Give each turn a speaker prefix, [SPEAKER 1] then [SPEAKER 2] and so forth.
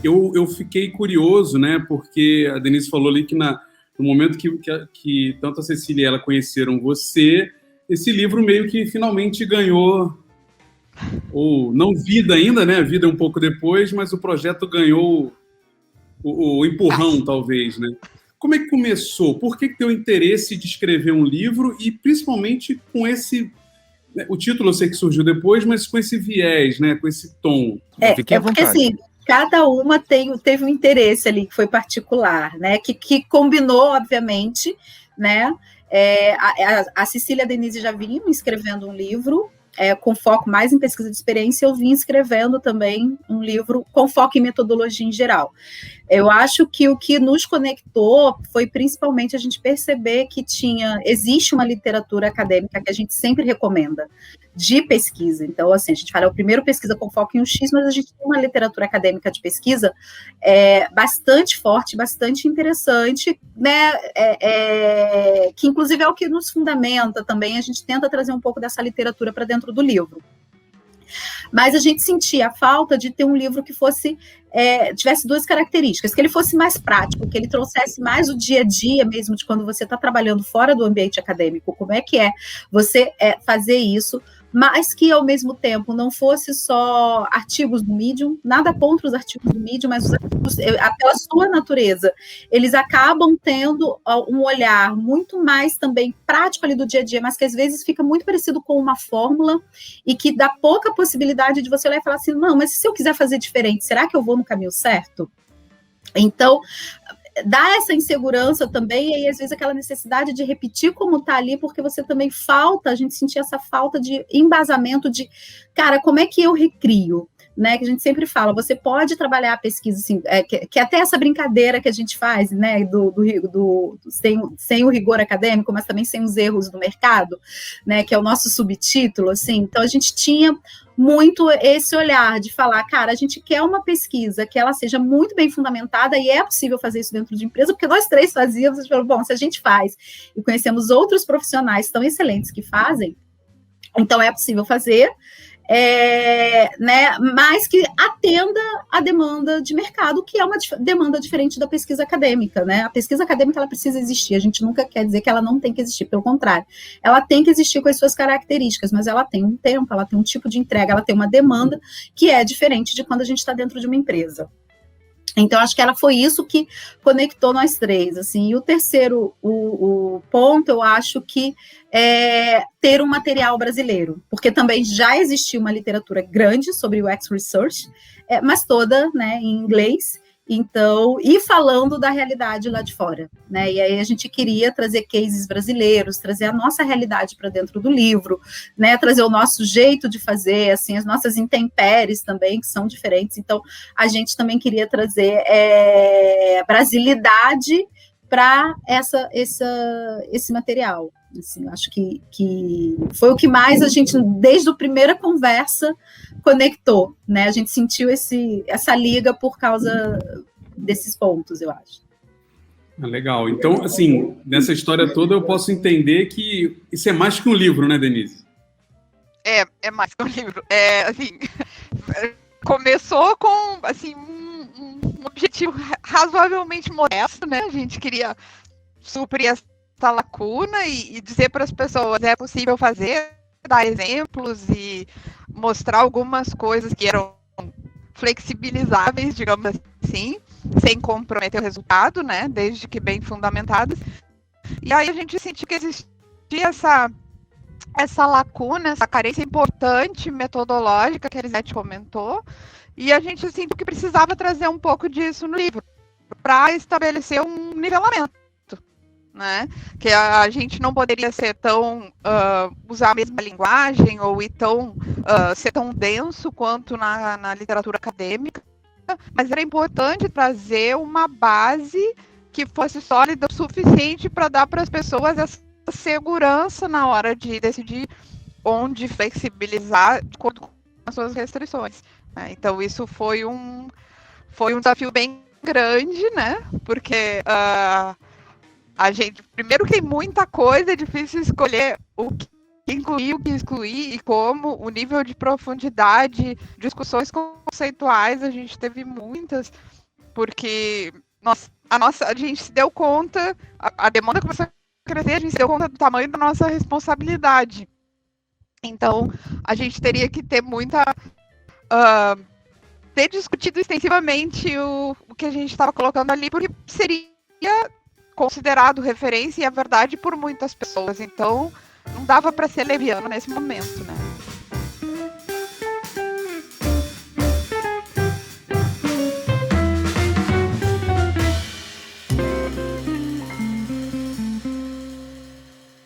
[SPEAKER 1] Eu fiquei curioso, né? Porque a Denise falou ali que no momento que tanto a Cecília e ela conheceram você, esse livro meio que finalmente ganhou, ou não vida ainda, né? Vida um pouco depois, mas o projeto ganhou o empurrão, talvez, né? Como é que começou? Por que deu interesse de escrever um livro e principalmente com esse... O título eu sei que surgiu depois, mas com esse viés, né? Com esse tom.
[SPEAKER 2] Fiquem à vontade. Porque assim, cada uma teve um interesse ali que foi particular, né? Que combinou, obviamente, né? A Cecília e a Denise já vinham escrevendo um livro com foco mais em pesquisa de experiência, eu vim escrevendo também um livro com foco em metodologia em geral. Eu acho que o que nos conectou foi principalmente a gente perceber que existe uma literatura acadêmica que a gente sempre recomenda, de pesquisa. Então, assim, a gente fala, o primeiro pesquisa com foco em um X, mas a gente tem uma literatura acadêmica de pesquisa bastante forte, bastante interessante, né, que inclusive é o que nos fundamenta também, a gente tenta trazer um pouco dessa literatura para dentro do livro. Mas a gente sentia a falta de ter um livro que tivesse duas características, que ele fosse mais prático, que ele trouxesse mais o dia a dia mesmo de quando você está trabalhando fora do ambiente acadêmico, como é que você fazer isso, mas que ao mesmo tempo não fosse só artigos do Medium, nada contra os artigos do Medium, mas os artigos, pela sua natureza, eles acabam tendo um olhar muito mais também prático ali do dia a dia, mas que às vezes fica muito parecido com uma fórmula e que dá pouca possibilidade de você olhar e falar assim, não, mas se eu quiser fazer diferente, será que eu vou no caminho certo? Então, dá essa insegurança também, e aí, às vezes aquela necessidade de repetir como está ali, porque você também a gente sentia essa falta de embasamento de, cara, como é que eu recrio? Né, que a gente sempre fala, você pode trabalhar a pesquisa, assim, que até essa brincadeira que a gente faz, né, sem o rigor acadêmico, mas também sem os erros do mercado, né, que é o nosso subtítulo, assim, então a gente tinha muito esse olhar de falar, cara, a gente quer uma pesquisa que ela seja muito bem fundamentada, e é possível fazer isso dentro de empresa, porque nós três fazíamos, a gente falou, bom, se a gente faz, e conhecemos outros profissionais tão excelentes que fazem, então é possível fazer, né, mas que atenda a demanda de mercado, que é uma demanda diferente da pesquisa acadêmica, né? A pesquisa acadêmica ela precisa existir, a gente nunca quer dizer que ela não tem que existir, pelo contrário, ela tem que existir com as suas características, mas ela tem um tempo, ela tem um tipo de entrega, ela tem uma demanda que é diferente de quando a gente está dentro de uma empresa. Então, acho que foi isso que conectou nós três, assim, e o terceiro, o ponto, eu acho que é ter um material brasileiro, porque também já existia uma literatura grande sobre o UX Research, mas toda, né, em inglês, então, e falando da realidade lá de fora, né, e aí a gente queria trazer cases brasileiros, trazer a nossa realidade para dentro do livro, né, trazer o nosso jeito de fazer, assim, as nossas intempéries também, que são diferentes, então, a gente também queria trazer brasilidade para esse material, assim, acho que foi o que mais a gente, desde a primeira conversa, conectou, né? A gente sentiu essa liga por causa desses pontos, eu acho.
[SPEAKER 1] Legal. Então, assim, nessa história toda eu posso entender que isso é mais que um livro, né, Denise?
[SPEAKER 3] É mais que um livro. Assim, começou com, assim, um objetivo razoavelmente modesto, né? A gente queria suprir essa lacuna e dizer para as pessoas, é possível fazer, dar exemplos e mostrar algumas coisas que eram flexibilizáveis, digamos assim, sem comprometer o resultado, né, desde que bem fundamentadas. E aí a gente sentiu que existia essa lacuna, essa carência importante metodológica que a Elisete comentou, e a gente sentiu que precisava trazer um pouco disso no livro, para estabelecer um nivelamento, né? Que a gente não poderia ser tão usar a mesma linguagem ou ser tão denso quanto na literatura acadêmica, mas era importante trazer uma base que fosse sólida o suficiente para dar para as pessoas essa segurança na hora de decidir onde flexibilizar de acordo com as suas restrições, né? Então isso foi um desafio bem grande, né? Porque a gente, primeiro, tem muita coisa, é difícil escolher o incluir, o que excluir e como, o nível de profundidade, discussões conceituais, a gente teve muitas, porque a gente se deu conta, a demanda começou a crescer, a gente se deu conta do tamanho da nossa responsabilidade. Então, a gente teria que ter ter discutido extensivamente o que a gente estava colocando ali, porque seria considerado referência e a verdade por muitas pessoas. Então, não dava para ser leviano nesse momento, né?